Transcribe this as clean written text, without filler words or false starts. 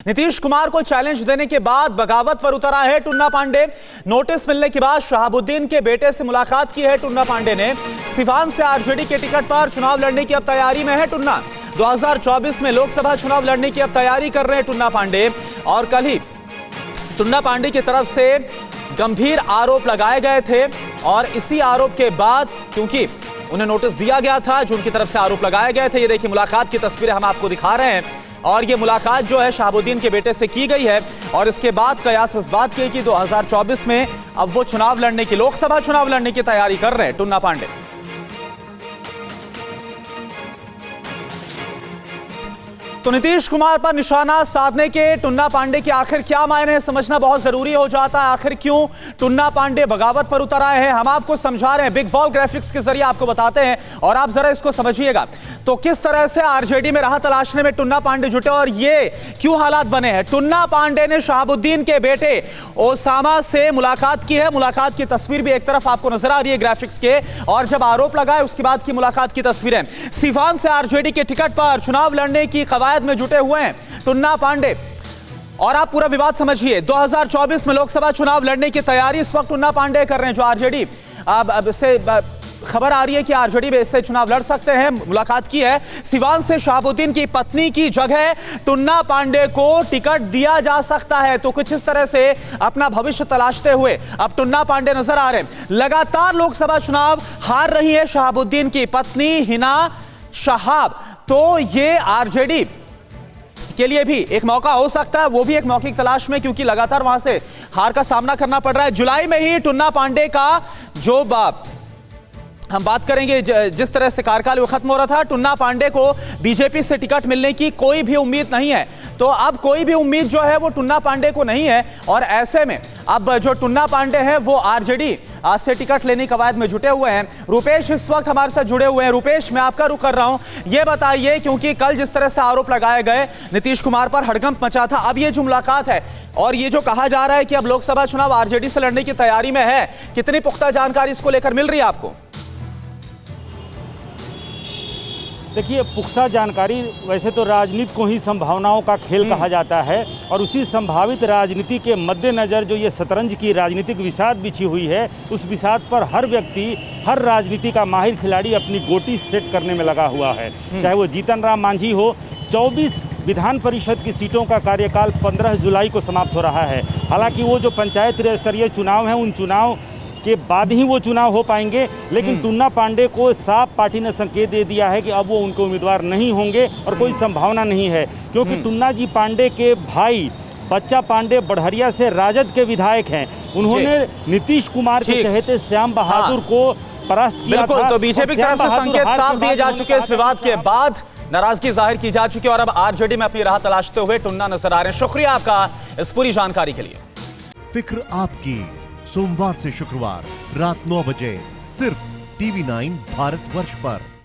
नीतीश कुमार को चैलेंज देने के बाद बगावत पर उतरा है टुन्ना पांडे। नोटिस मिलने के बाद शहाबुद्दीन के बेटे से मुलाकात की है टुन्ना पांडे ने। सिवान से आरजेडी के टिकट पर चुनाव लड़ने की अब तैयारी में है टुन्ना। 2024 में लोकसभा चुनाव लड़ने की अब तैयारी कर रहे हैं टुन्ना पांडे। और कल ही टुन्ना पांडे की तरफ से गंभीर आरोप लगाए गए थे और इसी आरोप के बाद क्योंकि उन्हें नोटिस दिया गया था जो उनकी तरफ से आरोप लगाए गए थे। ये देखिए मुलाकात की तस्वीरें हम आपको दिखा रहे हैं और ये मुलाकात जो है शहाबुद्दीन के बेटे से की गई है और इसके बाद कयास इस बात की कि 2024 में अब वो चुनाव लड़ने की लोकसभा चुनाव लड़ने की तैयारी कर रहे हैं टुन्ना पांडे। तो नीतीश कुमार पर निशाना साधने के टुन्ना पांडे के आखिर क्या मायने हैं समझना बहुत जरूरी हो जाता है। आखिर क्यों टुन्ना पांडे बगावत पर उतर आए हैं हम आपको समझा रहे हैं, बिग वॉल ग्राफिक्स के जरिए आपको बताते हैं और आप जरा इसको समझिएगा। तो किस तरह से आरजेडी में राह तलाशने में टुन्ना पांडे जुटे और ये क्यों हालात बने हैं। टुन्ना पांडे ने शहाबुद्दीन के बेटे ओसामा से मुलाकात की है। मुलाकात की तस्वीर भी एक तरफ आपको नजर आ रही है ग्राफिक्स के और जब आरोप लगाए उसके बाद की मुलाकात की तस्वीरें। सिवान से आरजेडी के टिकट पर चुनाव लड़ने की कवायद में जुटे हुए हैं टुन्ना पांडे और आप पूरा विवाद समझिए। 2024 में लोकसभा चुनाव लड़ने की तैयारी इस वक्त टुन्ना पांडे कर रहे हैं। जो आरजेडी अब से खबर आ रही है कि आरजेडी में इससे चुनाव लड़ सकते हैं। मुलाकात की है सिवान से शहाबुद्दीन की पत्नी की जगह टुन्ना पांडे को टिकट दिया जा सकता है। तो कुछ इस तरह से अपना भविष्य तलाशते हुए अब टुन्ना पांडे नजर आ रहे हैं। लगातार लोकसभा चुनाव हार रही है शहाबुद्दीन की पत्नी हिना शहाब। तो ये आरजेडी के लिए भी एक मौका हो सकता है, वो भी एक मौके की तलाश में क्योंकि लगातार वहां से हार का सामना करना पड़ रहा है। जुलाई में ही टुन्ना पांडे का जो हम बात करेंगे जिस तरह से कार्यकाल वो खत्म हो रहा था, टुन्ना पांडे को बीजेपी से टिकट मिलने की कोई भी उम्मीद नहीं है। तो अब कोई भी उम्मीद जो है वो टुन्ना पांडे को नहीं है और ऐसे में अब जो टुन्ना पांडे हैं वो आरजेडी से टिकट लेने की कवायद में जुटे हुए हैं। रुपेश इस वक्त हमारे साथ जुड़े हुए हैं। रुपेश, मैं आपका रुख कर रहा हूं, ये बताइए क्योंकि कल जिस तरह से आरोप लगाए गए नीतीश कुमार पर हड़कंप मचा था, अब ये जो मुलाकात है और ये जो कहा जा रहा है कि अब लोकसभा चुनाव आरजेडी से लड़ने की तैयारी में है, कितनी पुख्ता जानकारी इसको लेकर मिल रही है आपको? देखिए, पुख्ता जानकारी वैसे तो राजनीति को ही संभावनाओं का खेल कहा जाता है और उसी संभावित राजनीति के मद्देनज़र जो ये शतरंज की राजनीतिक बिसात बिछी हुई है, उस बिसात पर हर व्यक्ति, हर राजनीति का माहिर खिलाड़ी अपनी गोटी सेट करने में लगा हुआ है। चाहे वो जीतन राम मांझी हो। 24 विधान परिषद की सीटों का कार्यकाल 15 जुलाई को समाप्त हो रहा है। हालांकि वो जो पंचायत स्तरीय चुनाव हैं उन चुनाव के बाद ही वो चुनाव हो पाएंगे, लेकिन टुन्ना पांडे को साफ पार्टी ने संकेत दे दिया है कि अब वो उनके उम्मीदवार नहीं होंगे और कोई संभावना नहीं है क्योंकि टुन्ना जी पांडे के भाई बच्चा पांडे बढ़हरिया से राजद के विधायक हैं। उन्होंने नीतीश कुमार के चहेते श्याम बहादुर को परास्त किया था। तो बीजेपी की तरफ से संकेत साफ दिए जा चुके हैं। इस विवाद के बाद नाराजगी जाहिर की जा चुकी है और अब आरजेडी में अपनी राह तलाशते हुए टुन्ना नजर आ रहे हैं। शुक्रिया आपका इस पूरी जानकारी के लिए। फिक्र आपकी, सोमवार से शुक्रवार रात 9 बजे सिर्फ TV9 भारतवर्ष पर।